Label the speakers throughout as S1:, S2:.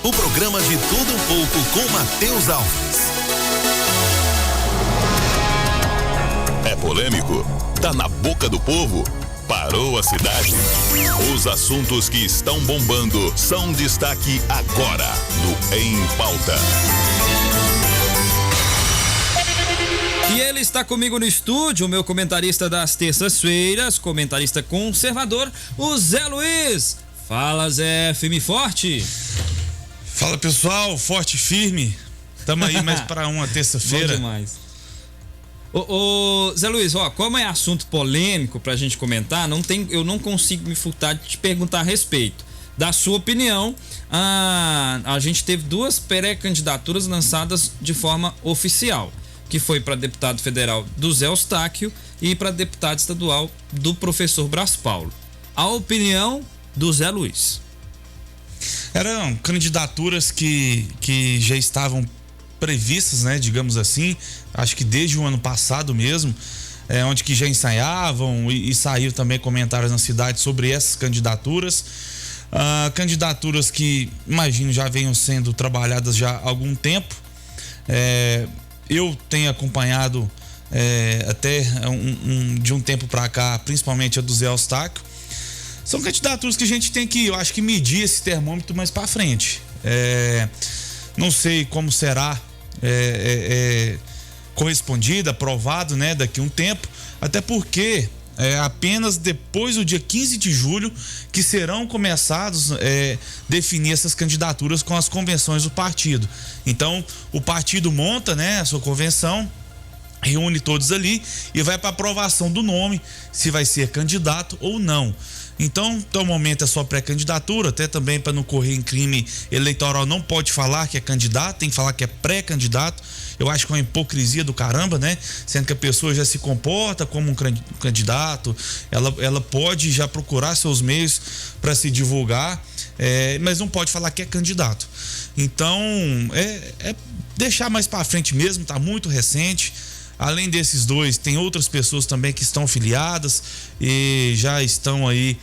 S1: o programa de tudo um pouco com Matheus Alves. É polêmico? Tá na boca do povo? Parou a cidade? Os assuntos que estão bombando são destaque agora no Em Pauta.
S2: E ele está comigo no estúdio, o meu comentarista das terças-feiras, comentarista conservador, o Zé Luiz. Fala, Zé, firme e forte.
S3: Fala, pessoal, forte e firme. Tamo aí mais para uma terça-feira.
S2: Bom demais. Ô, Zé Luiz, como é assunto polêmico pra gente comentar, eu não consigo me furtar de te perguntar a respeito. Da sua opinião, a gente teve 2 pré-candidaturas lançadas de forma oficial, que foi para deputado federal do Zé Eustáquio e para deputado estadual do professor Brás Paulo. A opinião do Zé Luiz.
S3: Eram candidaturas que já estavam previstas, né, digamos assim, acho que desde o ano passado mesmo, onde que já ensaiavam e saiu também comentários na cidade sobre essas candidaturas. Candidaturas que, imagino, já venham sendo trabalhadas já há algum tempo. Eu tenho acompanhado até de um tempo para cá, principalmente a do Zé Eustáquio. São candidaturas que a gente tem que, eu acho que, medir esse termômetro mais para frente. Não sei como será correspondido, aprovado, né, daqui a um tempo, até porque apenas depois do dia 15 de julho que serão começados definir essas candidaturas com as convenções do partido. Então, o partido monta, né, a sua convenção, reúne todos ali e vai para aprovação do nome, se vai ser candidato ou não. Então, até o momento é só pré-candidatura, até também para não correr em crime eleitoral, não pode falar que é candidato, tem que falar que é pré-candidato. Eu acho que é uma hipocrisia do caramba, né? Sendo que a pessoa já se comporta como um candidato, ela pode já procurar seus meios para se divulgar, mas não pode falar que é candidato. Então, é deixar mais para frente mesmo, tá muito recente. Além desses 2, tem outras pessoas também que estão filiadas e já estão aí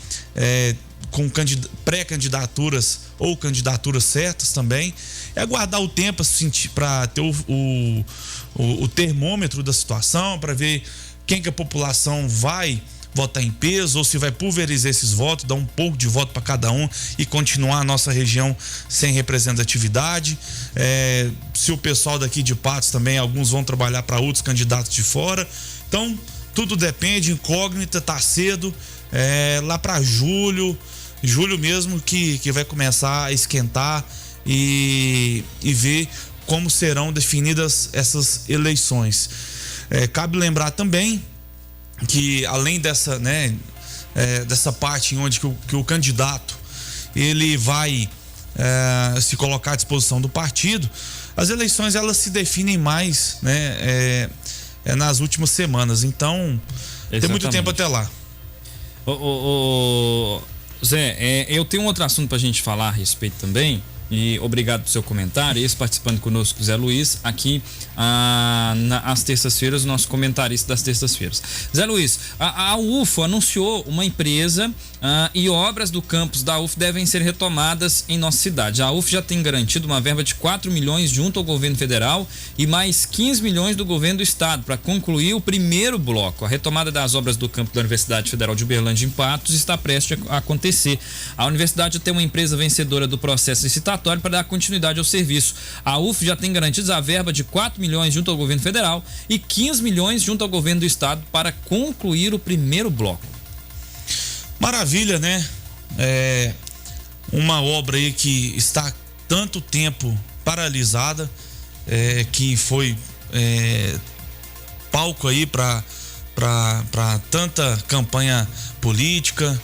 S3: com pré-candidaturas ou candidaturas certas também. É aguardar o tempo para ter o termômetro da situação, para ver quem que a população vai votar em peso ou se vai pulverizar esses votos, dar um pouco de voto para cada um e continuar a nossa região sem representatividade. Se o pessoal daqui de Patos também, alguns vão trabalhar para outros candidatos de fora. Então, tudo depende, incógnita, tá cedo, lá para julho mesmo que vai começar a esquentar e ver como serão definidas essas eleições. Cabe lembrar também que além dessa, né, dessa parte onde que o candidato ele vai se colocar à disposição do partido, as eleições elas se definem mais, né, nas últimas semanas. Então, exatamente, tem muito tempo até lá.
S2: Zé, eu tenho um outro assunto pra gente falar a respeito também. E obrigado pelo seu comentário. Esse participando conosco, Zé Luiz, aqui às terças-feiras, o nosso comentarista das terças-feiras. Zé Luiz, a UFO anunciou uma empresa e obras do campus da UFO devem ser retomadas em nossa cidade. A UFO já tem garantido uma verba de 4 milhões junto ao governo federal e mais 15 milhões do governo do estado para concluir o primeiro bloco. A retomada das obras do campus da Universidade Federal de Uberlândia em Patos está prestes a acontecer. A universidade tem uma empresa vencedora do processo licitatório para dar continuidade ao serviço. A UF já tem garantidos a verba de 4 milhões junto ao governo federal e 15 milhões junto ao governo do estado para concluir o primeiro bloco.
S3: Maravilha, né? Uma obra aí que está há tanto tempo paralisada, que foi palco aí para tanta campanha política.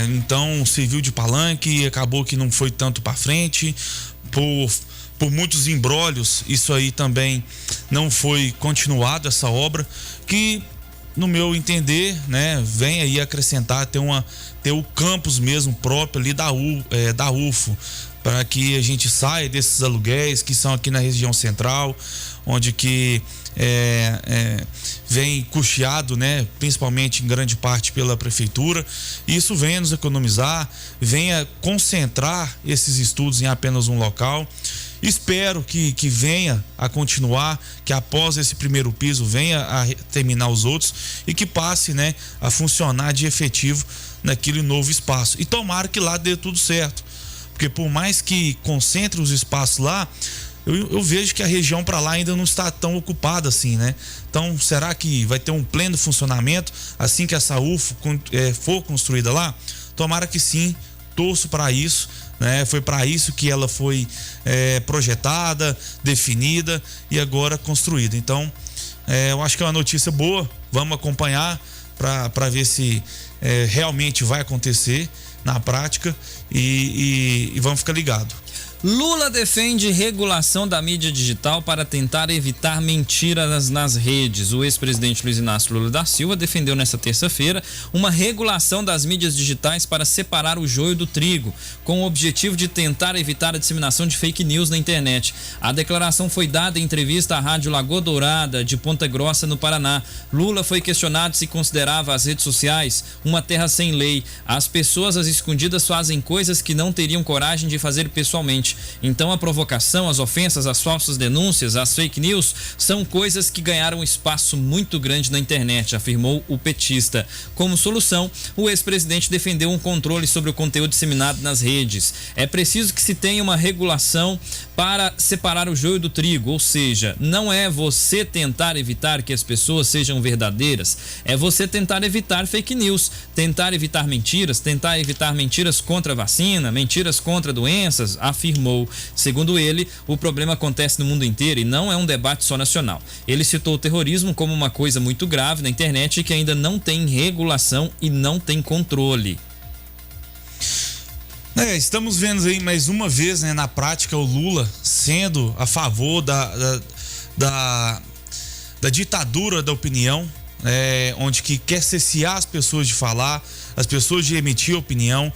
S3: Então serviu de palanque e acabou que não foi tanto para frente por muitos imbrólios. Isso aí também não foi continuado, essa obra que, no meu entender, né, vem aí acrescentar ter o campus mesmo próprio ali da UFO, para que a gente saia desses aluguéis que são aqui na região central, onde que vem custeado, né, principalmente em grande parte pela prefeitura. Isso venha nos economizar, venha concentrar esses estudos em apenas um local. Espero que venha a continuar, que após esse primeiro piso venha a terminar os outros e que passe, né, a funcionar de efetivo naquele novo espaço. E tomara que lá dê tudo certo, porque por mais que concentre os espaços lá, eu vejo que a região para lá ainda não está tão ocupada assim, né? Então, será que vai ter um pleno funcionamento assim que essa UFO for construída lá? Tomara que sim, torço para isso, né? Foi para isso que ela foi projetada, definida e agora construída. Então, eu acho que é uma notícia boa, vamos acompanhar para ver se realmente vai acontecer na prática e vamos ficar ligados.
S2: Lula defende regulação da mídia digital para tentar evitar mentiras nas redes. O ex-presidente Luiz Inácio Lula da Silva defendeu nesta terça-feira uma regulação das mídias digitais para separar o joio do trigo, com o objetivo de tentar evitar a disseminação de fake news na internet. A declaração foi dada em entrevista à Rádio Lagoa Dourada, de Ponta Grossa, no Paraná. Lula foi questionado se considerava as redes sociais uma terra sem lei. As pessoas às escondidas fazem coisas que não teriam coragem de fazer pessoalmente. Então a provocação, as ofensas, as falsas denúncias, as fake news são coisas que ganharam espaço muito grande na internet, afirmou o petista. Como solução, o ex-presidente defendeu um controle sobre o conteúdo disseminado nas redes. É preciso que se tenha uma regulação para separar o joio do trigo, ou seja, não é você tentar evitar que as pessoas sejam verdadeiras, é você tentar evitar fake news, tentar evitar mentiras contra a vacina, mentiras contra doenças, afirmou. Segundo ele, o problema acontece no mundo inteiro e não é um debate só nacional. Ele citou o terrorismo como uma coisa muito grave na internet e que ainda não tem regulação e não tem controle.
S3: Estamos vendo aí mais uma vez, né, na prática, o Lula sendo a favor da ditadura da opinião, onde que quer cessear as pessoas de falar, as pessoas de emitir opinião.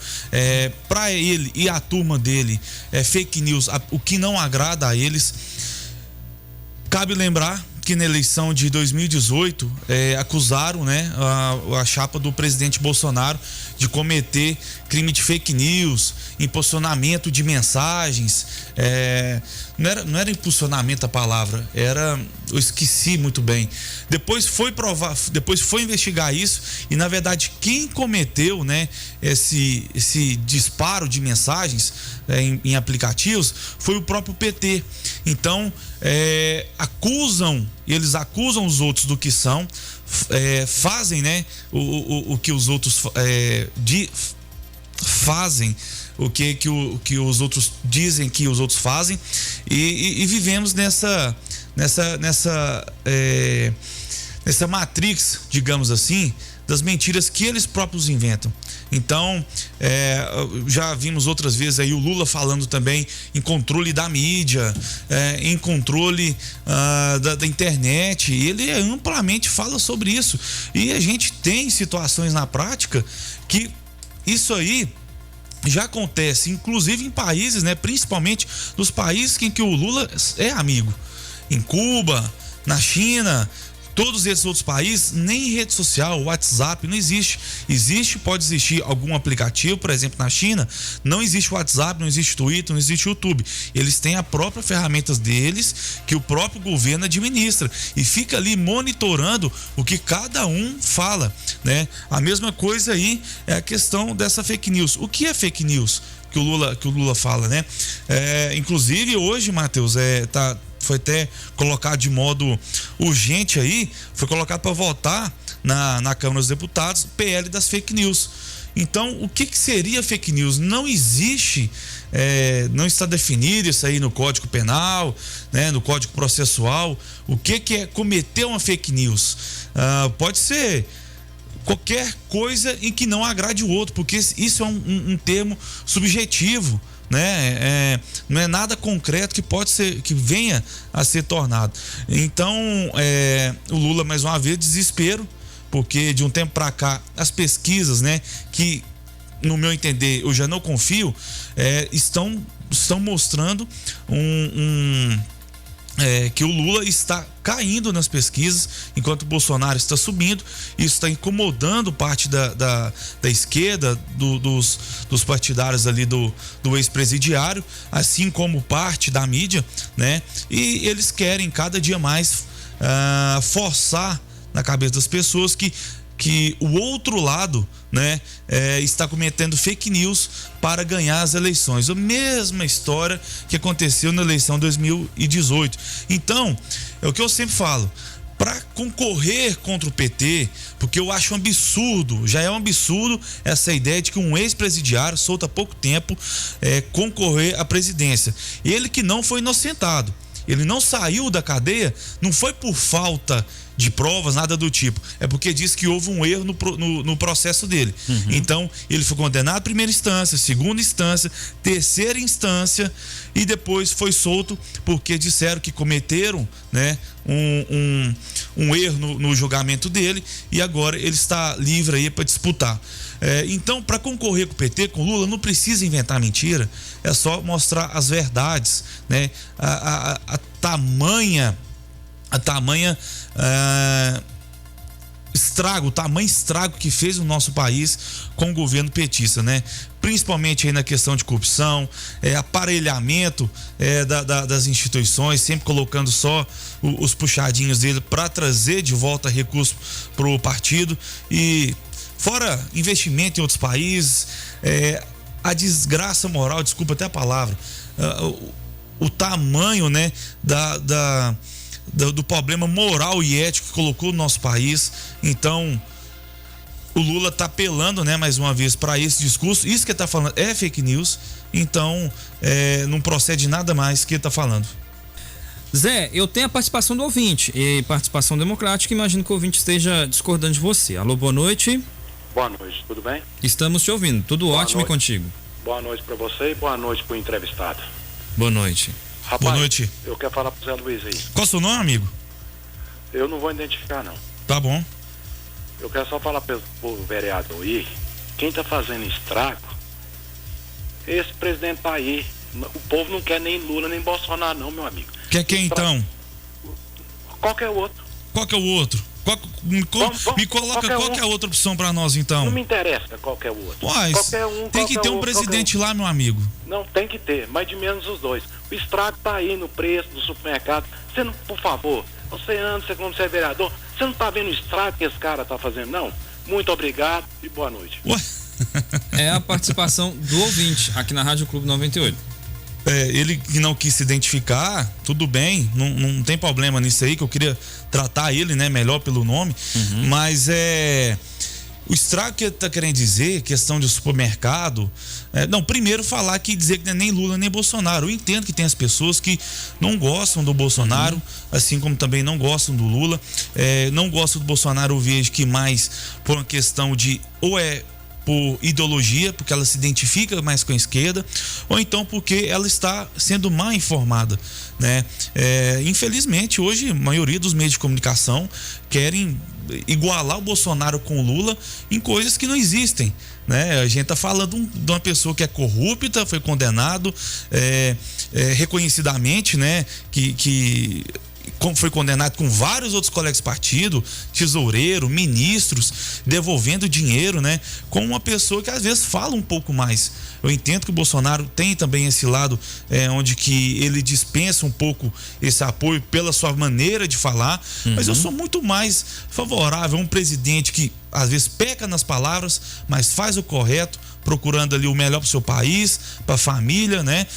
S3: Para ele e a turma dele, fake news, o que não agrada a eles. Cabe lembrar que na eleição de 2018 acusaram, né, a chapa do presidente Bolsonaro de cometer crime de fake news, impulsionamento de mensagens. Não era impulsionamento a palavra, eu esqueci muito bem. Depois foi investigar isso e, na verdade, quem cometeu, né, esse disparo de mensagens em aplicativos foi o próprio PT. Então, eles acusam os outros do que são, fazem, né, o que os outros fazem, o que os outros dizem que os outros fazem, e vivemos nessa matrix, digamos assim, das mentiras que eles próprios inventam. Então, já vimos outras vezes aí o Lula falando também em controle da mídia, em controle da internet. Ele amplamente fala sobre isso. E a gente tem situações na prática que isso aí já acontece, inclusive em países, né, principalmente nos países em que o Lula é amigo. Em Cuba, na China, todos esses outros países, nem rede social, WhatsApp não existe. Pode existir algum aplicativo, por exemplo, na China, não existe WhatsApp, não existe Twitter, não existe YouTube. Eles têm a própria ferramentas deles, que o próprio governo administra e fica ali monitorando o que cada um fala, né? A mesma coisa aí é a questão dessa fake news. O que é fake news que o Lula fala, né? Inclusive hoje, Matheus, foi até colocado de modo urgente aí, foi colocado para votar na Câmara dos Deputados, PL das fake news. Então, o que seria fake news? Não existe, não está definido isso aí no Código Penal, né, no Código Processual. O que é cometer uma fake news? Pode ser qualquer coisa em que não agrade o outro, porque isso é um termo subjetivo, né? Não é nada concreto que venha a ser tornado. Então, o Lula, mais uma vez, desespero, porque de um tempo para cá as pesquisas, né, que no meu entender eu já não confio, estão mostrando que o Lula está caindo nas pesquisas, enquanto o Bolsonaro está subindo. Isso está incomodando parte da esquerda, dos partidários ali do ex-presidiário, assim como parte da mídia, né? E eles querem cada dia mais forçar na cabeça das pessoas que o outro lado, né, está cometendo fake news para ganhar as eleições. A mesma história que aconteceu na eleição 2018. Então, é o que eu sempre falo, para concorrer contra o PT, porque eu acho um absurdo, já é um absurdo essa ideia de que um ex-presidiário, solto há pouco tempo, concorrer à presidência. Ele que não foi inocentado, ele não saiu da cadeia, não foi por falta de provas, nada do tipo. É porque diz que houve um erro no processo dele. Uhum. Então, ele foi condenado em primeira instância, segunda instância, terceira instância e depois foi solto porque disseram que cometeram, né, um erro no julgamento dele e agora ele está livre aí para disputar. Então, para concorrer com o PT, com o Lula, não precisa inventar mentira, é só mostrar as verdades, né? A tamanho estrago que fez o nosso país com o governo petista, né? Principalmente aí na questão de corrupção, aparelhamento das instituições, sempre colocando só os puxadinhos dele para trazer de volta recursos para o partido e fora investimento em outros países, a desgraça moral, desculpa até a palavra, o tamanho, né, do problema moral e ético que colocou no nosso país. Então o Lula está apelando, né, mais uma vez para esse discurso. Isso que ele está falando é fake news, então não procede nada mais que ele está falando.
S2: Zé, eu tenho a participação do ouvinte e participação democrática, imagino que o ouvinte esteja discordando de você. Alô, boa noite.
S4: Boa noite, tudo bem?
S2: Estamos te ouvindo, tudo boa ótimo noite. E contigo.
S4: Boa noite para você e boa noite para o entrevistado.
S2: Boa noite.
S4: Rapaz,
S3: boa noite.
S4: Eu quero falar pro Zé Luiz aí.
S3: Qual é o seu nome, amigo?
S4: Eu não vou identificar, não.
S3: Tá bom.
S4: Eu quero só falar pro vereador aí, quem tá fazendo estrago, esse presidente tá aí. O povo não quer nem Lula nem Bolsonaro, não, meu amigo.
S3: Quer quem então?
S4: Qualquer outro.
S3: Qual que é o outro? Me coloca qual que é a outra opção para nós, então.
S4: Não me interessa qualquer outro.
S3: Mas tem que ter um presidente lá, meu amigo.
S4: Não, tem que ter, mas de menos os dois. O estrago tá aí no preço do supermercado. Você não, por favor, como você é vereador, você não tá vendo o estrago que esse cara tá fazendo, não? Muito obrigado e boa noite.
S2: É a participação do ouvinte aqui na Rádio Clube 98.
S3: Ele que não quis se identificar, tudo bem, não tem problema nisso aí, que eu queria tratar ele, né, melhor pelo nome, mas o estrago que ele tá querendo dizer, questão de supermercado, primeiro falar que dizer que não é nem Lula nem Bolsonaro. Eu entendo que tem as pessoas que não gostam do Bolsonaro, assim como também não gostam do Lula, não gostam do Bolsonaro, eu vejo que mais por uma questão de por ideologia, porque ela se identifica mais com a esquerda, ou então porque ela está sendo mal informada, né? Infelizmente, hoje, a maioria dos meios de comunicação querem igualar o Bolsonaro com o Lula em coisas que não existem, né? A gente tá falando de uma pessoa que é corrupta, foi condenado reconhecidamente, né? Que foi condenado com vários outros colegas de partido, tesoureiro, ministros, devolvendo dinheiro, né? Com uma pessoa que às vezes fala um pouco mais. Eu entendo que o Bolsonaro tem também esse lado onde que ele dispensa um pouco esse apoio pela sua maneira de falar, mas eu sou muito mais favorável a um presidente que às vezes peca nas palavras, mas faz o correto, procurando ali o melhor para o seu país, para a família, né?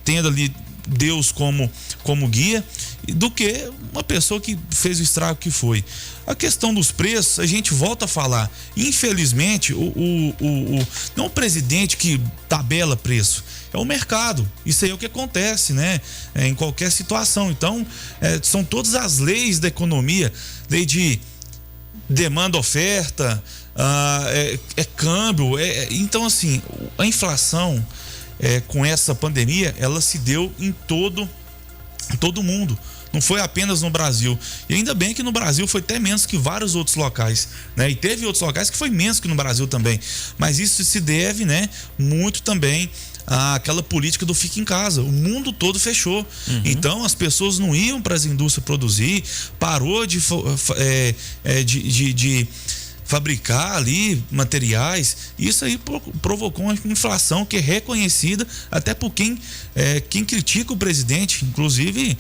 S3: Tendo ali Deus como guia, do que uma pessoa que fez o estrago que foi. A questão dos preços, a gente volta a falar, infelizmente não é o presidente que tabela preço, é o mercado. Isso aí é o que acontece, né? Em qualquer situação. Então, são todas as leis da economia, lei de demanda, oferta, câmbio, então assim, a inflação com essa pandemia, ela se deu em todo mundo, não foi apenas no Brasil, e ainda bem que no Brasil foi até menos que vários outros locais, né? E teve outros locais que foi menos que no Brasil também, mas isso se deve, né, muito também aquela política do fica em casa. O mundo todo fechou. Então as pessoas não iam para as indústrias produzir, parou de fabricar ali materiais. Isso aí provocou uma inflação que é reconhecida até por quem critica o presidente. Inclusive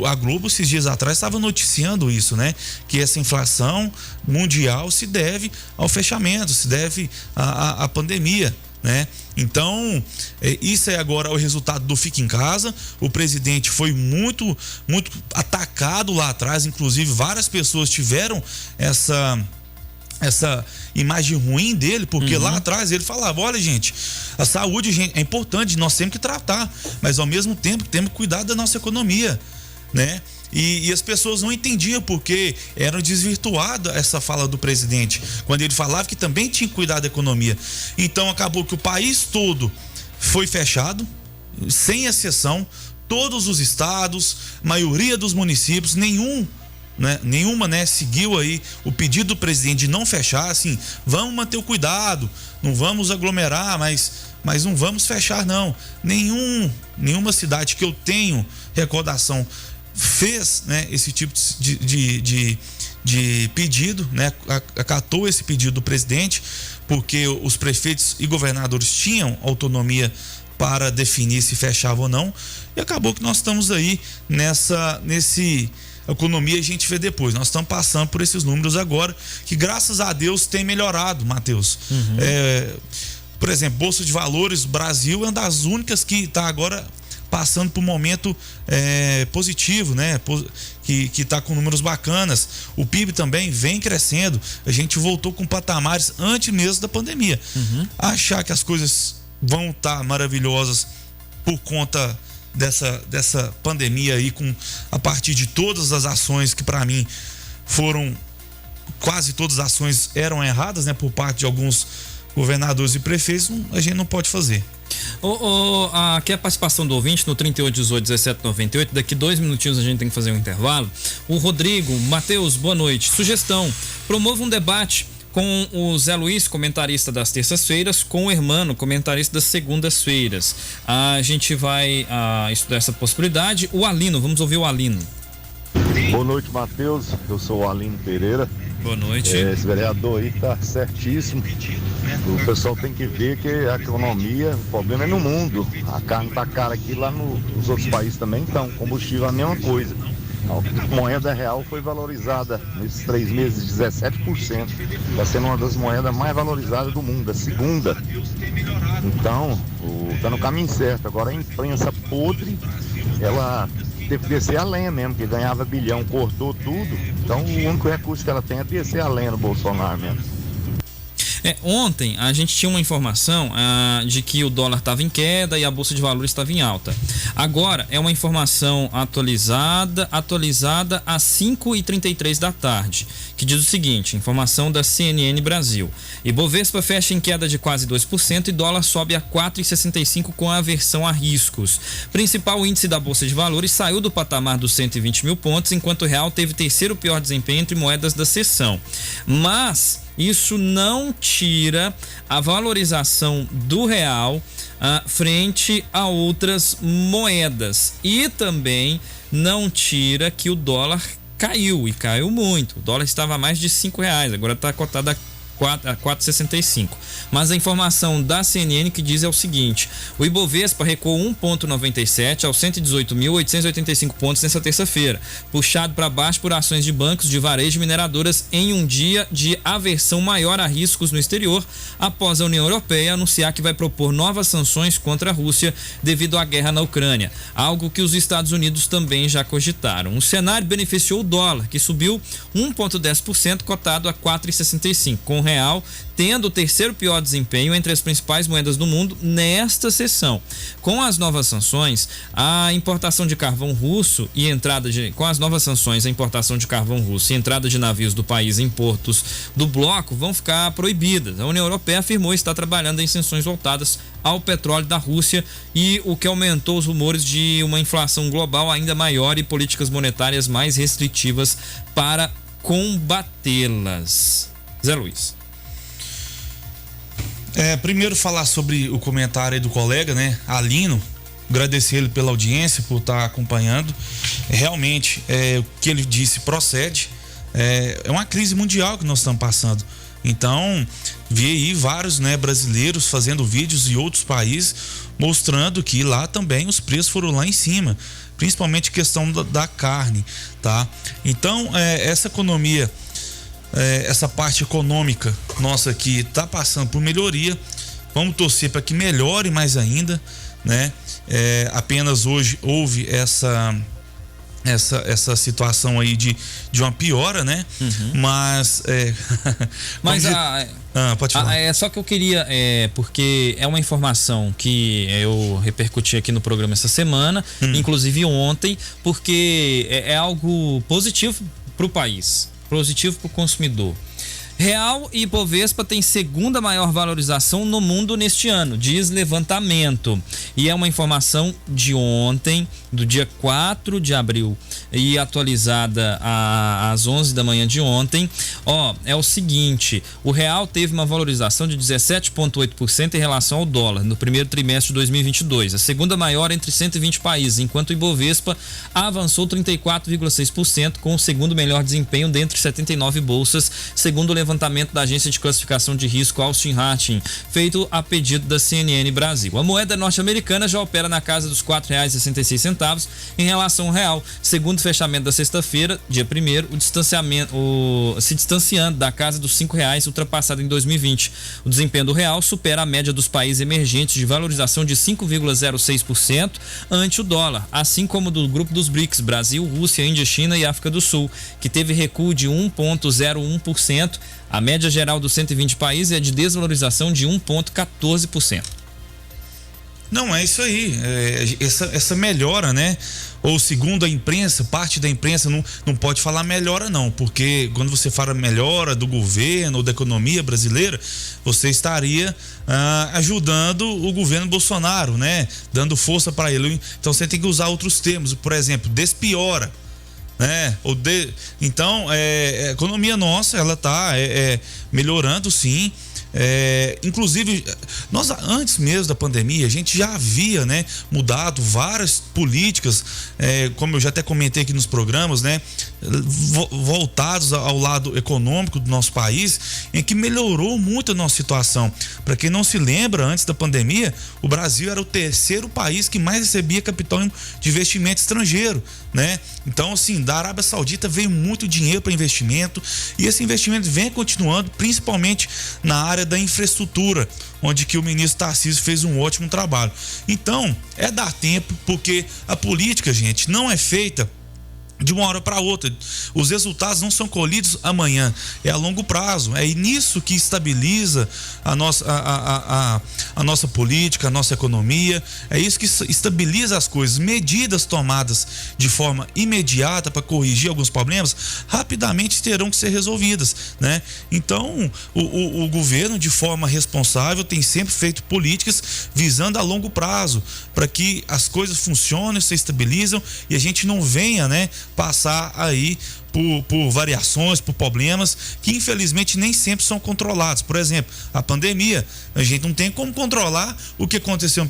S3: a Globo esses dias atrás estava noticiando isso, né? Que essa inflação mundial se deve ao fechamento, se deve à pandemia, né? Então isso é agora o resultado do fica em casa. O presidente foi muito atacado lá atrás, inclusive várias pessoas tiveram essa imagem ruim dele, porque lá atrás ele falava: olha, gente, a saúde, gente, é importante, nós temos que tratar, mas ao mesmo tempo temos que cuidar da nossa economia, né? E as pessoas não entendiam porque era desvirtuada essa fala do presidente, quando ele falava que também tinha que cuidar da economia. Então acabou que o país todo foi fechado, sem exceção, todos os estados, maioria dos municípios, nenhuma seguiu aí o pedido do presidente de não fechar. Assim, vamos manter o cuidado, não vamos aglomerar, mas não vamos fechar não. Nenhuma cidade que eu tenho recordação fez, né, esse tipo de pedido, né, acatou esse pedido do presidente, porque os prefeitos e governadores tinham autonomia para definir se fechava ou não, e acabou que nós estamos aí nesse economia. A gente vê depois, nós estamos passando por esses números agora, que graças a Deus tem melhorado, Matheus. Por exemplo, Bolsa de Valores, o Brasil é uma das únicas que está agora passando por um momento positivo, né? Que está com números bacanas. O PIB também vem crescendo. A gente voltou com patamares antes mesmo da pandemia. Achar que as coisas vão estar maravilhosas por conta dessa pandemia aí, a partir de todas as ações que para mim quase todas as ações eram erradas, né, por parte de alguns governadores e prefeitos, a gente não pode fazer.
S2: Aqui é a participação do ouvinte no 3818-1798. Daqui 2 minutinhos a gente tem que fazer um intervalo. O Rodrigo: Matheus, boa noite. Sugestão: promova um debate com o Zé Luiz, comentarista das terças-feiras, com o Hermano, comentarista das segundas-feiras. A gente vai estudar essa possibilidade. O Alino, vamos ouvir o Alino.
S5: Boa noite, Matheus. Eu sou o Alino Pereira.
S2: Boa noite.
S5: Esse vereador aí tá certíssimo. O pessoal tem que ver que a economia, o problema é no mundo. A carne tá cara aqui, lá nos outros países também, então combustível é a mesma coisa. A moeda real foi valorizada nesses 3 meses 17%. Está sendo uma das moedas mais valorizadas do mundo, a segunda. Então, tá no caminho certo. Agora a imprensa podre, ela teve que descer a lenha mesmo, que ganhava bilhão, cortou tudo. Então o único recurso que ela tem é descer a lenha no Bolsonaro mesmo.
S2: Ontem a gente tinha uma informação de que o dólar estava em queda e a Bolsa de Valores estava em alta. Agora é uma informação atualizada às 5h33 da tarde, que diz o seguinte: informação da CNN Brasil: Ibovespa fecha em queda de quase 2% e dólar sobe a 4,65 com aversão a riscos. Principal índice da Bolsa de Valores saiu do patamar dos 120 mil pontos, enquanto o real teve terceiro pior desempenho entre moedas da sessão. Mas isso não tira a valorização do real frente a outras moedas, e também não tira que o dólar caiu, e caiu muito. O dólar estava a mais de R$5, agora está cotado a 4,65. Mas a informação da CNN que diz é o seguinte: o Ibovespa recuou 1,97 aos 118.885 pontos nessa terça-feira, puxado para baixo por ações de bancos, de varejo e mineradoras em um dia de aversão maior a riscos no exterior, após a União Europeia anunciar que vai propor novas sanções contra a Rússia devido à guerra na Ucrânia, algo que os Estados Unidos também já cogitaram. O cenário beneficiou o dólar, que subiu 1,10%, cotado a 4,65, com o real tendo o terceiro pior desempenho entre as principais moedas do mundo nesta sessão. Com as novas sanções, a importação de carvão russo e entrada de navios do país em portos do bloco vão ficar proibidas. A União Europeia afirmou estar trabalhando em sanções voltadas ao petróleo da Rússia, e o que aumentou os rumores de uma inflação global ainda maior e políticas monetárias mais restritivas para combatê-las. Zé Luiz.
S3: Primeiro falar sobre o comentário aí do colega, né, Alino, agradecer ele pela audiência, por estar acompanhando. Realmente, o que ele disse procede. É uma crise mundial que nós estamos passando. Então, vi aí vários, né, brasileiros fazendo vídeos em outros países mostrando que lá também os preços foram lá em cima, principalmente questão da carne, tá? Então, essa economia, essa parte econômica nossa aqui está passando por melhoria. Vamos torcer para que melhore mais ainda, né? Apenas hoje houve essa situação aí de uma piora, né? Mas pode falar.
S2: É só que eu queria, porque é uma informação que eu repercuti aqui no programa essa semana, inclusive ontem, porque é algo positivo para o país, positivo para o consumidor. Real e Ibovespa tem segunda maior valorização no mundo neste ano, diz levantamento. E é uma informação de ontem, do dia 4 de abril, e atualizada às 11 da manhã de ontem. É o seguinte: o real teve uma valorização de 17,8% em relação ao dólar no primeiro trimestre de 2022, a segunda maior entre 120 países, enquanto o Ibovespa avançou 34,6%, com o segundo melhor desempenho dentre 79 bolsas, segundo o levantamento da agência de classificação de risco Austin Harting, feito a pedido da CNN Brasil. A moeda norte-americana já opera na casa dos R$ 4,66 em relação ao real, segundo o fechamento da sexta-feira, dia 1º, se distanciando da casa dos R$ 5,00 ultrapassado em 2020. O desempenho do real supera a média dos países emergentes de valorização de 5,06% ante o dólar, assim como do grupo dos BRICS, Brasil, Rússia, Índia, China e África do Sul, que teve recuo de 1,01%. A média geral dos 120 países é de desvalorização de 1,14%.
S3: Não, é isso aí. Essa melhora, né? Ou segundo a imprensa, parte da imprensa não pode falar melhora não, porque quando você fala melhora do governo ou da economia brasileira, você estaria ajudando o governo Bolsonaro, né? Dando força para ele. Então você tem que usar outros termos, por exemplo, despiora. Então, a economia nossa, ela tá melhorando, sim. Inclusive, nós antes mesmo da pandemia, a gente já havia, né, mudado várias políticas, como eu já até comentei aqui nos programas, né, voltados ao lado econômico do nosso país, em que melhorou muito a nossa situação. Para quem não se lembra, antes da pandemia, o Brasil era o terceiro país que mais recebia capital de investimento estrangeiro, né? Então, assim, da Arábia Saudita veio muito dinheiro para investimento, e esse investimento vem continuando, principalmente na área da infraestrutura, onde que o ministro Tarcísio fez um ótimo trabalho. Então, dar tempo, porque a política, gente, não é feita de uma hora para outra. Os resultados não são colhidos amanhã, é a longo prazo. É nisso que estabiliza a nossa política, a nossa economia. É isso que estabiliza as coisas. Medidas tomadas de forma imediata para corrigir alguns problemas rapidamente terão que ser resolvidas, né? Então, o governo, de forma responsável, tem sempre feito políticas visando a longo prazo, para que as coisas funcionem, se estabilizam e a gente não venha, né, passar aí por variações, por problemas que infelizmente nem sempre são controlados. Por exemplo, a pandemia, a gente não tem como controlar o que aconteceu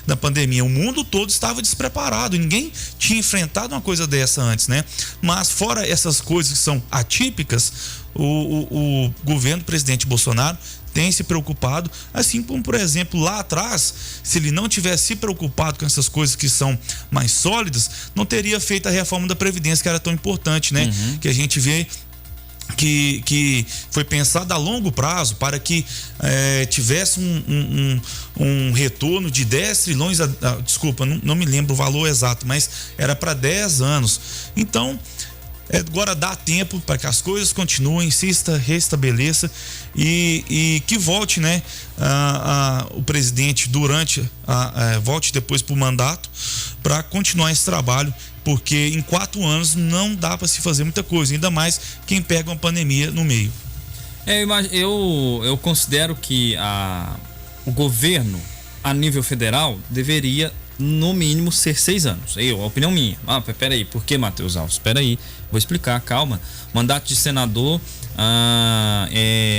S3: na pandemia. O mundo todo estava despreparado, ninguém tinha enfrentado uma coisa dessa antes, né? Mas fora essas coisas que são atípicas, o governo do presidente Bolsonaro tem se preocupado, assim como, por exemplo, lá atrás, se ele não tivesse se preocupado com essas coisas que são mais sólidas, não teria feito a reforma da Previdência, que era tão importante, né? Que a gente vê que foi pensado a longo prazo para que tivesse um retorno de 10 trilhões, desculpa, não me lembro o valor exato, mas era para 10 anos. Então, agora dá tempo para que as coisas continuem, se restabeleça e que volte, né, o presidente volte depois para o mandato para continuar esse trabalho, porque em 4 anos não dá para se fazer muita coisa, ainda mais quem pega uma pandemia no meio.
S2: Eu considero que o governo, a nível federal, deveria no mínimo ser 6 anos. A opinião minha. Peraí, por que, Matheus Alves? Peraí, vou explicar, calma. Mandato de senador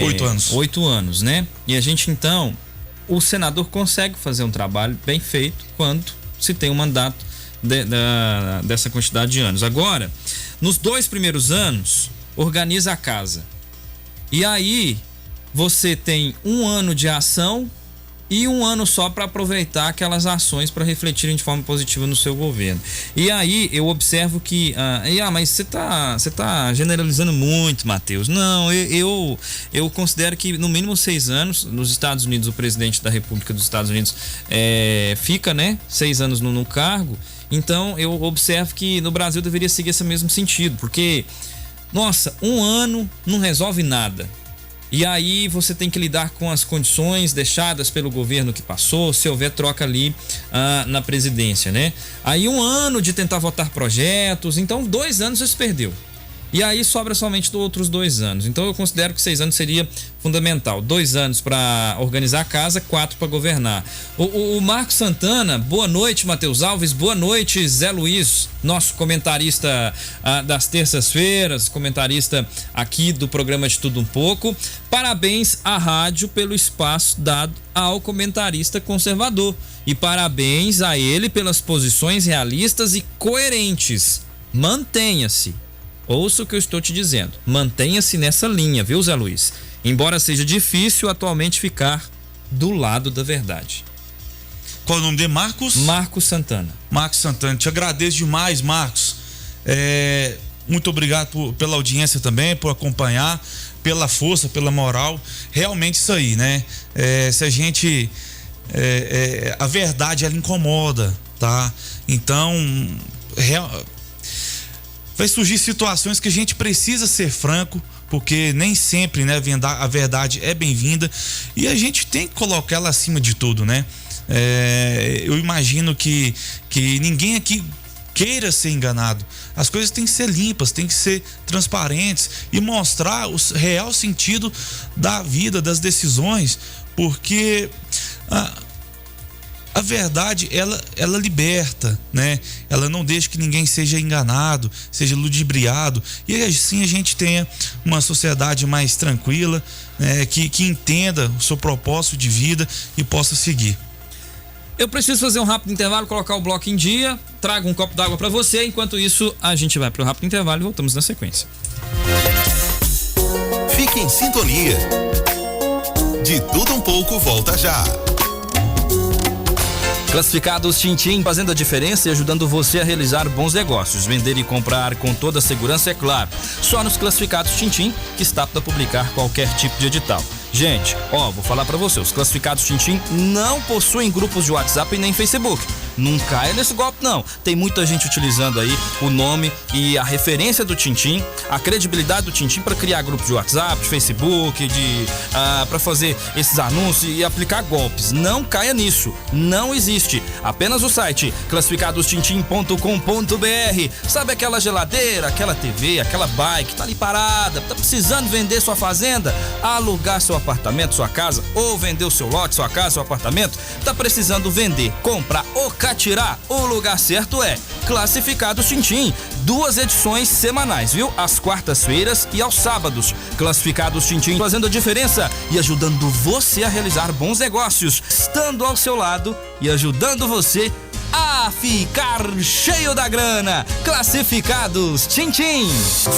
S3: 8 anos.
S2: 8 anos, né? E a gente, então, o senador consegue fazer um trabalho bem feito quando se tem um mandato dessa quantidade de anos. Agora, nos 2 primeiros anos, organiza a casa. E aí, você tem 1 ano de ação e 1 ano só para aproveitar aquelas ações para refletirem de forma positiva no seu governo. E aí eu observo que mas você tá generalizando muito, Matheus. Não, eu considero que no mínimo 6 anos. Nos Estados Unidos, o presidente da República dos Estados Unidos fica, né, 6 anos no cargo. Então eu observo que no Brasil deveria seguir esse mesmo sentido, porque nossa, 1 ano não resolve nada. E aí você tem que lidar com as condições deixadas pelo governo que passou, se houver troca ali na presidência, né? Aí 1 ano de tentar votar projetos, então 2 anos você perdeu. E aí sobra somente outros 2 anos. Então eu considero que 6 anos seria fundamental. 2 anos para organizar a casa, 4 para governar. O Marcos Santana, boa noite, Matheus Alves, boa noite, Zé Luiz, nosso comentarista das terças-feiras, comentarista aqui do programa De Tudo Um Pouco. Parabéns à rádio pelo espaço dado ao comentarista conservador. E parabéns a ele pelas posições realistas e coerentes. Mantenha-se. Ouça o que eu estou te dizendo. Mantenha-se nessa linha, viu, Zé Luiz? Embora seja difícil atualmente ficar do lado da verdade.
S3: Qual é o nome dele? Marcos?
S2: Marcos Santana.
S3: Marcos Santana. Te agradeço demais, Marcos. Muito obrigado pela audiência também, por acompanhar, pela força, pela moral. Realmente isso aí, né? Se a gente... a verdade, ela incomoda, tá? Então... vai surgir situações que a gente precisa ser franco, porque nem sempre, né, a verdade é bem-vinda e a gente tem que colocar ela acima de tudo, né? Eu imagino que ninguém aqui queira ser enganado. As coisas têm que ser limpas, têm que ser transparentes e mostrar o real sentido da vida, das decisões, porque a verdade, ela liberta, né? Ela não deixa que ninguém seja enganado, seja ludibriado, e assim a gente tenha uma sociedade mais tranquila, né? Que entenda o seu propósito de vida e possa seguir.
S2: Eu preciso fazer um rápido intervalo, colocar o bloco em dia, trago um copo d'água para você. Enquanto isso, a gente vai para o rápido intervalo e voltamos na sequência.
S1: Fique em sintonia. De Tudo Um Pouco volta já.
S2: Classificados Tintim, fazendo a diferença e ajudando você a realizar bons negócios. Vender e comprar com toda a segurança, é claro. Só nos Classificados Tintim, que está apto a publicar qualquer tipo de edital. Gente, vou falar pra você, os Classificados Tintim não possuem grupos de WhatsApp e nem Facebook. Não caia nesse golpe, não. Tem muita gente utilizando aí o nome e a referência do Tintim, a credibilidade do Tintim para criar grupos de WhatsApp, de Facebook, para fazer esses anúncios e aplicar golpes. Não caia nisso. Não existe. Apenas o site classificadostintim.com.br. Sabe aquela geladeira, aquela TV, aquela bike, tá ali parada, tá precisando vender sua fazenda, alugar seu apartamento, sua casa, ou vender o seu lote, sua casa, seu apartamento, tá precisando vender, comprar ou tirar, o lugar certo é Classificados Tintim. 2 edições semanais, viu? Às quartas-feiras e aos sábados. Classificados Tintim, fazendo a diferença e ajudando você a realizar bons negócios, estando ao seu lado e ajudando você a ficar cheio da grana. Classificados Tintim.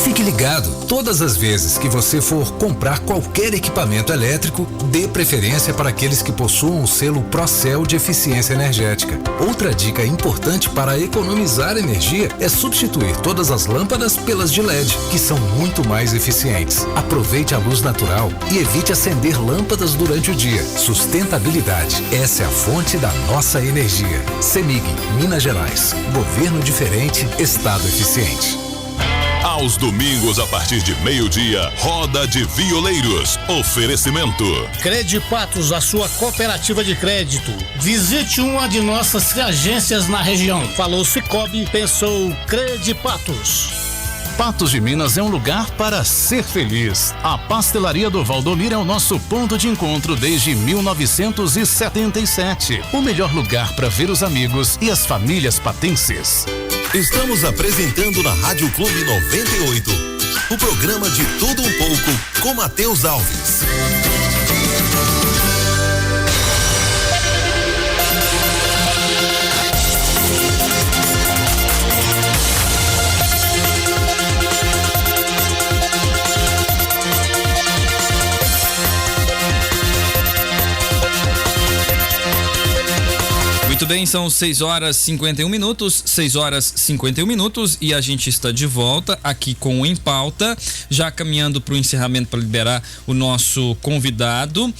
S6: Fique ligado, todas as vezes que você for comprar qualquer equipamento elétrico, dê preferência para aqueles que possuam o selo Procel de eficiência energética. Outra dica importante para economizar energia é substituir todas as lâmpadas pelas de LED, que são muito mais eficientes. Aproveite a luz natural e evite acender lâmpadas durante o dia. Sustentabilidade, essa é a fonte da nossa energia. CEMIG, Minas Gerais. Governo diferente, Estado eficiente.
S1: Aos domingos, a partir de meio-dia, Roda de Violeiros. Oferecimento
S7: Credipatos, a sua cooperativa de crédito. Visite uma de nossas agências na região. Falou Cicobi, pensou Credipatos.
S8: Patos de Minas é um lugar para ser feliz. A Pastelaria do Valdomiro é o nosso ponto de encontro desde 1977. O melhor lugar para ver os amigos e as famílias patenses.
S9: Estamos apresentando na Rádio Clube 98 o programa de Tudo Um Pouco com Matheus Alves.
S2: Muito bem, são 6 horas 51 minutos, 6 horas 51 minutos e a gente está de volta aqui com o Em Pauta, já caminhando para o encerramento para liberar o nosso convidado.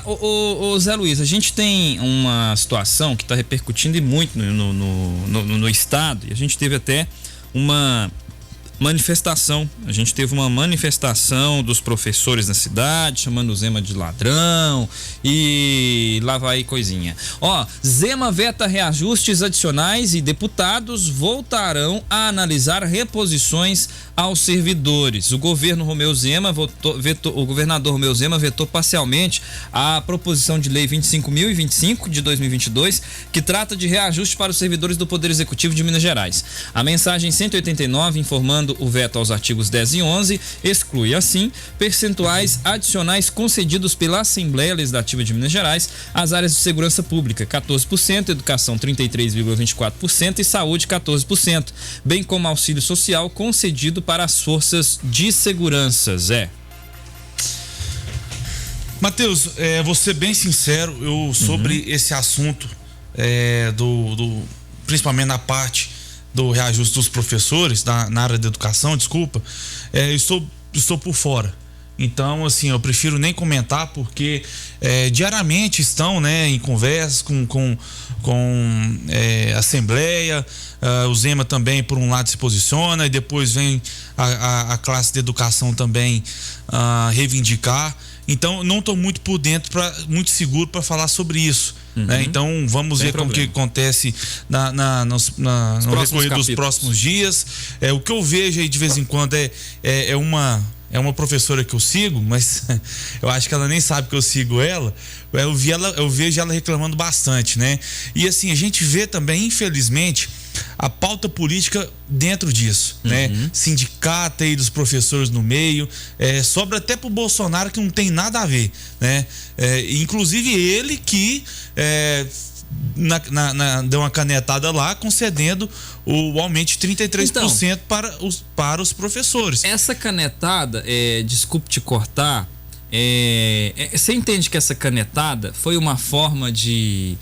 S2: O Zé Luiz, a gente tem uma situação que está repercutindo e muito no estado, e a gente teve até uma manifestação. A gente teve uma manifestação dos professores na cidade, chamando o Zema de ladrão e lá vai coisinha. Zema veta reajustes adicionais e deputados voltarão a analisar reposições aos servidores. O governador Romeu Zema vetou parcialmente a proposição de lei 25.025 de 2022, que trata de reajuste para os servidores do Poder Executivo de Minas Gerais. A mensagem 189, informando o veto aos artigos 10 e 11, exclui, assim, percentuais adicionais concedidos pela Assembleia Legislativa de Minas Gerais às áreas de segurança pública, 14%, educação 33,24% e saúde 14%, bem como auxílio social concedido para as forças de segurança. Zé.
S3: Matheus, vou ser bem sincero, sobre esse assunto, principalmente na parte do reajuste dos professores, na área da educação, estou por fora. Então, assim, eu prefiro nem comentar, porque diariamente estão, em conversas com a Assembleia. O Zema também, por um lado, se posiciona, e depois vem a classe de educação também reivindicar. Então, não estou muito por dentro, muito seguro para falar sobre isso. Né? Então, vamos ver como que acontece no recorrer dos próximos dias. O que eu vejo aí de vez em quando é uma professora que eu sigo, mas eu acho que ela nem sabe que eu sigo ela. Eu vejo ela reclamando bastante, né? E assim, a gente vê também, infelizmente, a pauta política dentro disso, né? Sindicato aí dos professores no meio, sobra até pro Bolsonaro, que não tem nada a ver, né? Inclusive ele que deu uma canetada lá, concedendo o aumento de 33% para os professores.
S2: Essa canetada, desculpe te cortar, você entende que essa canetada foi uma forma de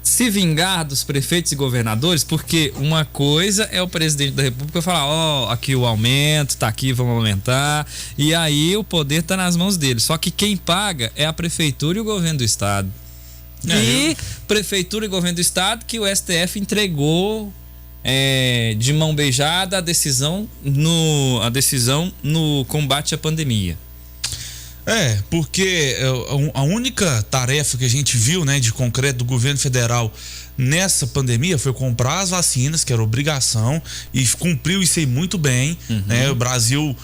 S2: se vingar dos prefeitos e governadores? Porque uma coisa é o presidente da República falar, aqui o aumento, tá aqui, vamos aumentar, e aí o poder tá nas mãos dele. Só que quem paga é a prefeitura e o governo do estado. E prefeitura e governo do estado, que o STF entregou de mão beijada a decisão no combate à pandemia.
S3: Porque a única tarefa que a gente viu, de concreto do governo federal nessa pandemia foi comprar as vacinas, que era obrigação, e cumpriu isso aí muito bem, né? O Brasil,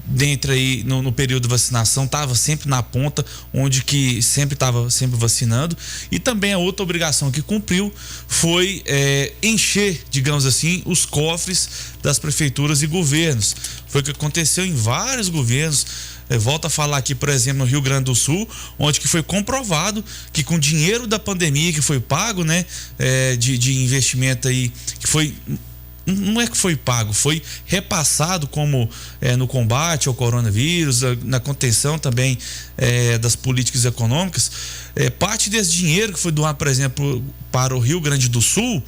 S3: dentro aí no período de vacinação, estava sempre na ponta, onde que sempre vacinando. E também a outra obrigação que cumpriu foi encher, digamos assim, os cofres das prefeituras e governos. Foi o que aconteceu em vários governos. Volto a falar aqui, por exemplo, no Rio Grande do Sul, onde que foi comprovado que com dinheiro da pandemia que foi pago, de investimento aí, que foi, não é que foi pago, foi repassado como no combate ao coronavírus, na contenção também das políticas econômicas, parte desse dinheiro que foi doado, por exemplo, para o Rio Grande do Sul,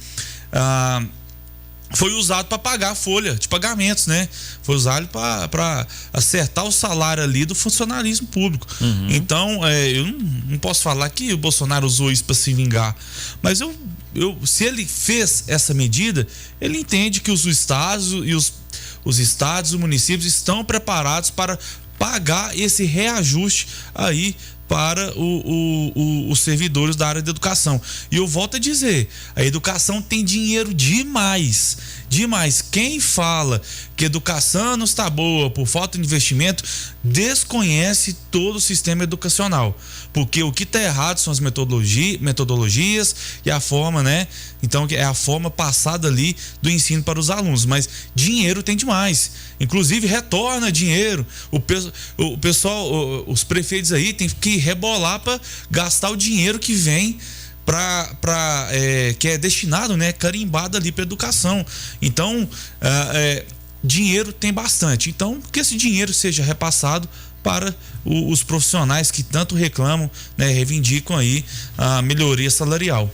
S3: foi usado para pagar a folha de pagamentos, né? Foi usado para acertar o salário ali do funcionalismo público. Então, eu não posso falar que o Bolsonaro usou isso para se vingar, mas se ele fez essa medida, ele entende que os estados e os municípios estão preparados para pagar esse reajuste aí para os servidores da área da educação. E eu volto a dizer, a educação tem dinheiro demais. Quem fala que a educação não está boa por falta de investimento, desconhece todo o sistema educacional. Porque o que está errado são as metodologias e a forma, né? Então, é a forma passada ali do ensino para os alunos. Mas dinheiro tem demais. Inclusive, retorna dinheiro. O pessoal, os prefeitos aí tem que rebolar para gastar o dinheiro que vem que é destinado, né, carimbado ali para educação. Então, dinheiro tem bastante. Então, que esse dinheiro seja repassado para os profissionais que tanto reclamam, né, reivindicam aí a melhoria salarial.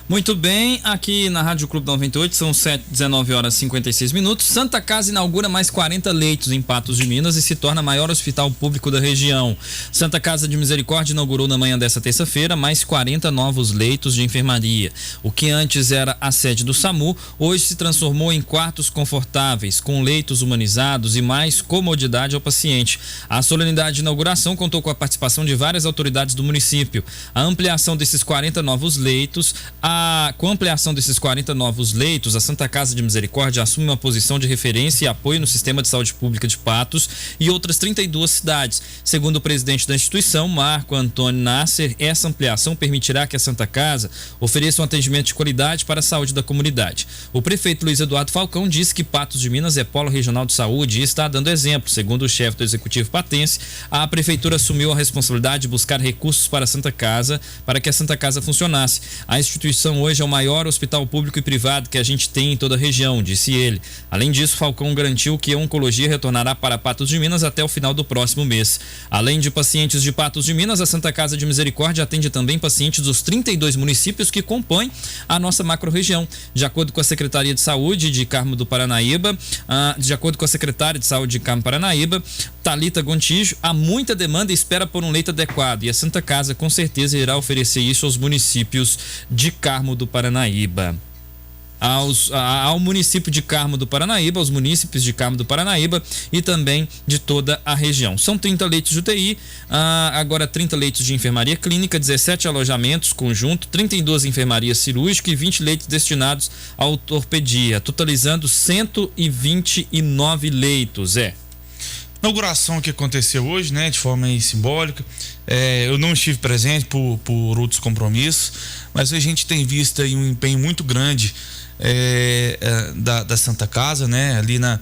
S2: Muito bem, aqui na Rádio Clube 98 são 19 horas e 56 minutos. Santa Casa inaugura mais 40 leitos em Patos de Minas e se torna maior hospital público da região. Santa Casa de Misericórdia inaugurou na manhã desta terça-feira mais 40 novos leitos de enfermaria. O que antes era a sede do SAMU, hoje se transformou em quartos confortáveis, com leitos humanizados e mais comodidade ao paciente. A solenidade de inauguração contou com a participação de várias autoridades do município. A ampliação desses 40 novos leitos, com a ampliação desses 40 novos leitos, a Santa Casa de Misericórdia assume uma posição de referência e apoio no sistema de saúde pública de Patos e outras 32 cidades. Segundo o presidente da instituição, Marco Antônio Nasser, essa ampliação permitirá que a Santa Casa ofereça um atendimento de qualidade para a saúde da comunidade. O prefeito Luiz Eduardo Falcão disse que Patos de Minas é polo regional de saúde e está dando exemplo. Segundo o chefe do executivo patense, a prefeitura assumiu a responsabilidade de buscar recursos para a Santa Casa, para que a Santa Casa funcionasse. A instituição hoje é o maior hospital público e privado que a gente tem em toda a região, disse ele. Além disso, Falcão garantiu que a oncologia retornará para Patos de Minas até o final do próximo mês. Além de pacientes de Patos de Minas, a Santa Casa de Misericórdia atende também pacientes dos 32 municípios que compõem a nossa macro-região. De acordo com a Secretaria de Saúde de Carmo do Paranaíba, Thalita Gontijo, há muita demanda e espera por um leito adequado, e a Santa Casa com certeza irá oferecer isso aos municípios de Carmo do Paranaíba. Ao município de Carmo do Paranaíba, aos munícipes de Carmo do Paranaíba e também de toda a região. São 30 leitos de UTI, agora 30 leitos de enfermaria clínica, 17 alojamentos conjunto, 32 enfermarias cirúrgicas e 20 leitos destinados à ortopedia, totalizando 129 leitos.
S3: Inauguração que aconteceu hoje, né, de forma aí simbólica. Eu não estive presente por outros compromissos, mas a gente tem visto aí um empenho muito grande da Santa Casa, né, ali na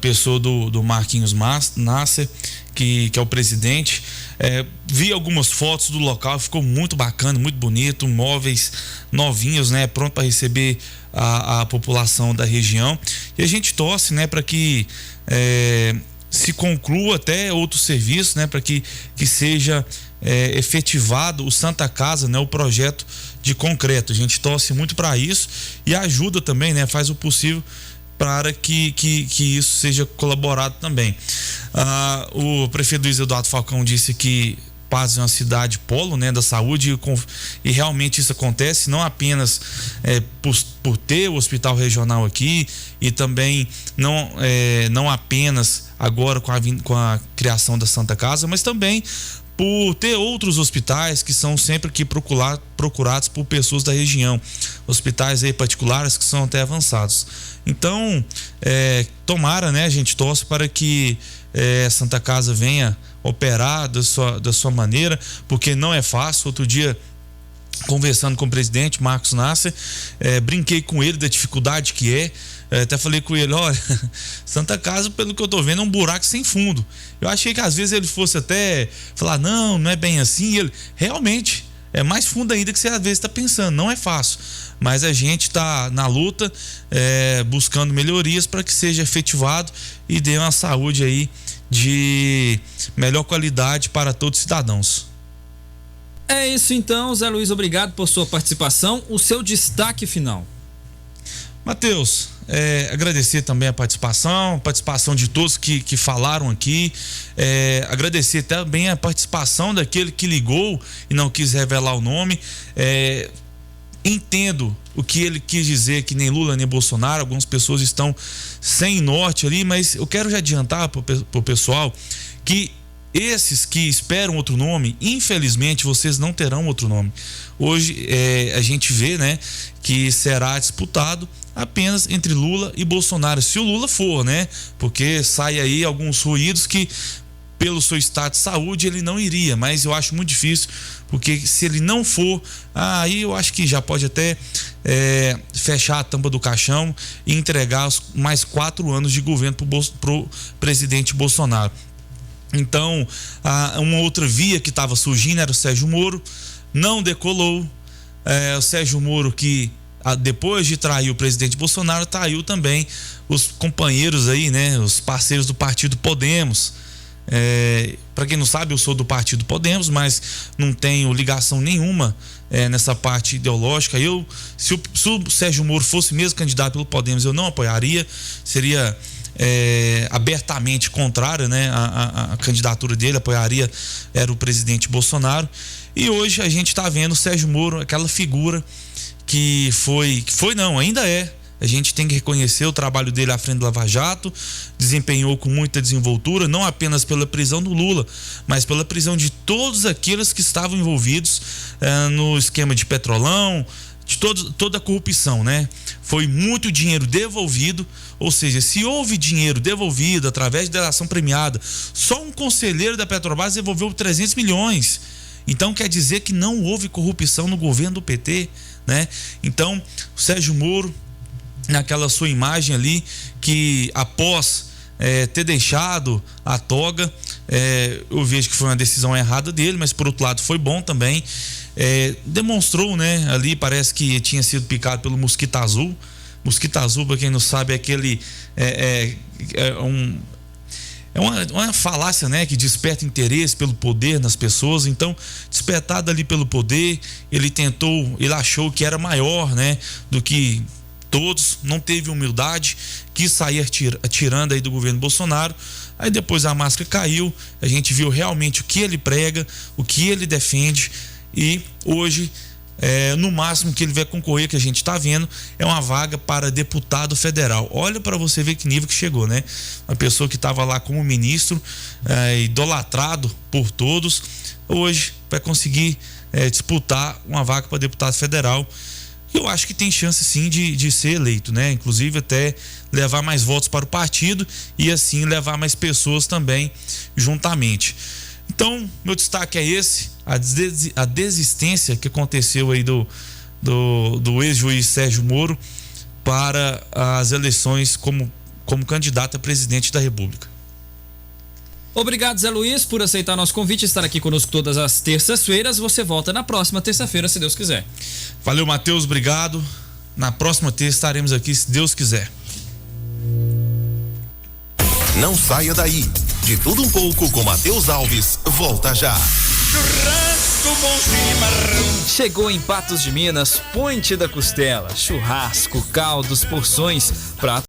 S3: pessoa do Marquinhos Nasser, que é o presidente. Vi algumas fotos do local, ficou muito bacana, muito bonito, móveis novinhos, né, pronto para receber a população da região. E a gente torce, né, para que se conclua até outro serviço, né, para que seja efetivado o Santa Casa, né, o projeto de concreto. A gente torce muito para isso e ajuda também, né, faz o possível para que isso seja colaborado também. O prefeito Luiz Eduardo Falcão disse que Patos é uma cidade polo, né, da saúde, e realmente isso acontece não apenas por ter o hospital regional aqui, e também não apenas agora com a criação da Santa Casa, mas também por ter outros hospitais que são sempre aqui procurados por pessoas da região, hospitais aí particulares que são até avançados. Então, tomara, né, a gente torce para que Santa Casa venha operar da sua maneira, porque não é fácil. Outro dia, conversando com o presidente Marcos Nasser, brinquei com ele da dificuldade que até falei com ele, olha, Santa Casa, pelo que eu tô vendo, é um buraco sem fundo. Eu achei que às vezes ele fosse até falar, não é bem assim, e ele realmente é mais fundo ainda que você às vezes está pensando, não é fácil, mas a gente está na luta, buscando melhorias para que seja efetivado e dê uma saúde aí de melhor qualidade para todos os cidadãos.
S2: É isso então, Zé Luiz, obrigado por sua participação. O seu destaque final.
S3: Matheus, agradecer também a participação de todos que falaram aqui, agradecer também a participação daquele que ligou e não quis revelar o nome. Entendo o que ele quis dizer, que nem Lula nem Bolsonaro, algumas pessoas estão sem norte ali, mas eu quero já adiantar pro pessoal que esses que esperam outro nome, infelizmente vocês não terão outro nome. Hoje a gente vê, né, que será disputado apenas entre Lula e Bolsonaro, se o Lula for, né? Porque sai aí alguns ruídos que, pelo seu estado de saúde, ele não iria, mas eu acho muito difícil, porque se ele não for, aí eu acho que já pode até fechar a tampa do caixão e entregar os mais 4 anos de governo pro presidente Bolsonaro. Então, uma outra via que estava surgindo era o Sérgio Moro, não decolou. O Sérgio Moro, que depois de trair o presidente Bolsonaro, traiu também os companheiros aí, né, os parceiros do partido Podemos. Para quem não sabe, eu sou do partido Podemos, mas não tenho ligação nenhuma nessa parte ideológica. Se o Sérgio Moro fosse mesmo candidato pelo Podemos, eu não apoiaria, seria abertamente contrário, né, a candidatura dele, apoiaria era o presidente Bolsonaro. E hoje a gente está vendo o Sérgio Moro, aquela figura que ainda é. A gente tem que reconhecer o trabalho dele à frente do Lava Jato, desempenhou com muita desenvoltura, não apenas pela prisão do Lula, mas pela prisão de todos aqueles que estavam envolvidos no esquema de Petrolão, de toda a corrupção, né? Foi muito dinheiro devolvido, ou seja, se houve dinheiro devolvido através de delação premiada, só um conselheiro da Petrobras devolveu 300 milhões. Então quer dizer que não houve corrupção no governo do PT, né? Então, o Sérgio Moro, naquela sua imagem ali, que após ter deixado a toga, eu vejo que foi uma decisão errada dele, mas por outro lado foi bom também. Demonstrou, né, ali parece que tinha sido picado pelo mosquito azul. Mosquito azul, para quem não sabe, é aquele uma falácia, né, que desperta interesse pelo poder nas pessoas. Então, despertado ali pelo poder, ele achou que era maior, né, do que todos, não teve humildade, quis sair atirando aí do governo Bolsonaro. Aí depois a máscara caiu, a gente viu realmente o que ele prega, o que ele defende, e hoje no máximo que ele vai concorrer, que a gente está vendo, é uma vaga para deputado federal. Olha para você ver que nível que chegou, né? Uma pessoa que estava lá como ministro, idolatrado por todos, hoje vai conseguir disputar uma vaga para deputado federal. Eu acho que tem chance sim de ser eleito, né? Inclusive até levar mais votos para o partido e assim levar mais pessoas também juntamente. Então, meu destaque é esse, a desistência que aconteceu aí do ex-juiz Sérgio Moro para as eleições como candidato a presidente da República.
S2: Obrigado, Zé Luiz, por aceitar nosso convite e estar aqui conosco todas as terças-feiras. Você volta na próxima terça-feira, se Deus quiser.
S3: Valeu, Matheus, obrigado. Na próxima terça estaremos aqui, se Deus quiser.
S9: Não saia daí. De tudo um pouco com Matheus Alves, volta já.
S10: Churrasco Bom Chimarrão.
S2: Chegou em Patos de Minas, Ponte da Costela, churrasco, caldos, porções, prato